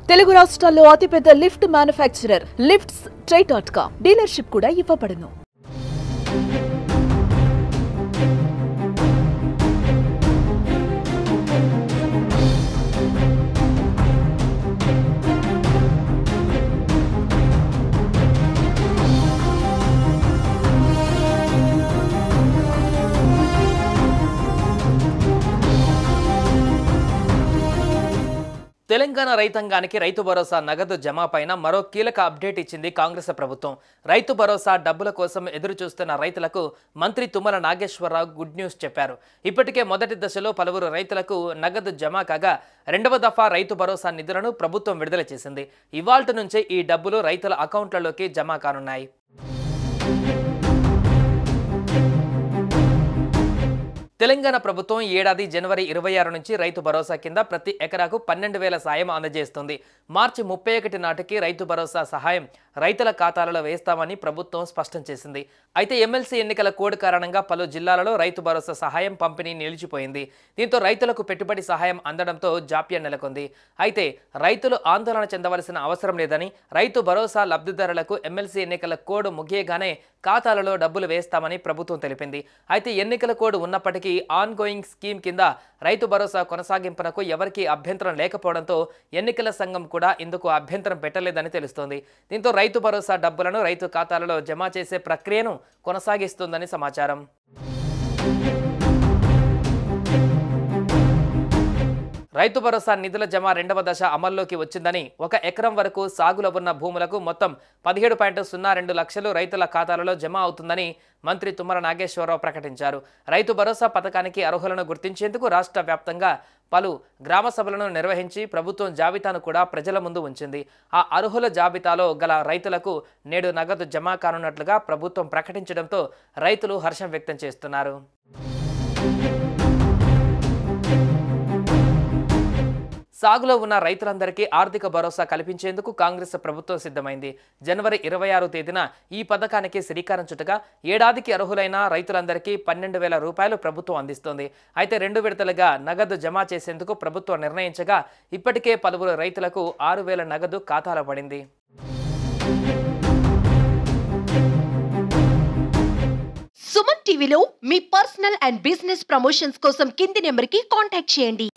తెలుగు రాష్ట్రాల్లో అతిపెద్ద lift manufacturer lifts ట్రై.com dealership కూడా ఇవ్వబడును. తెలంగాణ రైతాంగానికి రైతు భరోసా నగదు జమ పైన మరో కీలక అప్డేట్ ఇచ్చింది కాంగ్రెస్ ప్రభుత్వం. రైతు భరోసా డబ్బుల కోసం ఎదురు చూస్తున్న రైతులకు మంత్రి తుమ్మల నాగేశ్వరరావు గుడ్ న్యూస్ చెప్పారు. ఇప్పటికే మొదటి దశలో పలువురు రైతులకు నగదు జమ కాగా రెండవ దఫా రైతు భరోసా నిధులను ప్రభుత్వం విడుదల చేసింది. ఇవాల్టి నుంచే ఈ డబ్బులు రైతుల అకౌంట్లలోకి జమ కానున్నాయి. తెలంగాణ ప్రభుత్వం ఏడాది జనవరి 26 నుంచి రైతు భరోసా కింద ప్రతి ఎకరాకు 12,000 సాయం అందజేస్తుంది. మార్చి 31 నాటికి రైతు భరోసా సహాయం రైతుల ఖాతాలలో వేస్తామని ప్రభుత్వం స్పష్టం చేసింది. అయితే ఎమ్మెల్సీ ఎన్నికల కోడ్ కారణంగా పలు జిల్లాలలో రైతు భరోసా సహాయం పంపిణీ నిలిచిపోయింది. దీంతో రైతులకు పెట్టుబడి సహాయం అందడంతో జాప్యం నెలకొంది. అయితే రైతులు ఆందోళన చెందవలసిన అవసరం లేదని, రైతు భరోసా లబ్ధిదారులకు ఎమ్మెల్సీ ఎన్నికల కోడ్ ముగియగానే ఖాతాలలో డబ్బులు వేస్తామని ప్రభుత్వం తెలిపింది. అయితే ఎన్నికల కోడ్ ఉన్నప్పటికీ ఆన్ గోయింగ్ స్కీమ్ కింద రైతు భరోసా కొనసాగింపునకు ఎవరికీ అభ్యంతరం లేకపోవడంతో ఎన్నికల సంఘం కూడా ఇందుకు అభ్యంతరం పెట్టలేదని తెలుస్తోంది. దీంతో రైతు భరోసా డబ్బులను రైతు ఖాతాలలో జమ చేసే ప్రక్రియను కొనసాగిస్తుందని సమాచారం. రైతు భరోసా నిధుల జమ రెండవ దశ అమల్లోకి వచ్చిందని, 1 ఎకరం వరకు సాగులో ఉన్న భూములకు మొత్తం 17.02 లక్షలు రైతుల ఖాతాలలో జమ అవుతుందని మంత్రి తుమ్మల నాగేశ్వరరావు ప్రకటించారు. రైతు భరోసా పథకానికి అర్హులను గుర్తించేందుకు రాష్ట్ర వ్యాప్తంగా పలు గ్రామ సభలను నిర్వహించి ప్రభుత్వం జాబితాను కూడా ప్రజల ముందు ఉంచింది. ఆ అర్హుల జాబితాలో గల రైతులకు నేడు నగదు జమ కానున్నట్లుగా ప్రభుత్వం ప్రకటించడంతో రైతులు హర్షం వ్యక్తం చేస్తున్నారు. సాగులో ఉన్న రైతులందరికీ ఆర్థిక భరోసా కల్పించేందుకు కాంగ్రెస్ ప్రభుత్వం సిద్ధమైంది. జనవరి 26 తేదీన ఈ పథకానికి శ్రీకారం చుట్టగా ఏడాదికి అర్హులైన రైతులందరికీ 12,000 రూపాయలు ప్రభుత్వం అందిస్తోంది. అయితే 2 విడతలుగా నగదు జమ చేసేందుకు ప్రభుత్వం నిర్ణయించగా ఇప్పటికే పలువురు రైతులకు 6,000 నగదు ఖాతాలో పడింది. సుమన్ టీవీలో మీ పర్సనల్ అండ్ బిజినెస్ ప్రమోషన్స్ కోసం కింది నెంబర్కి కాంటాక్ట్ చేయండి.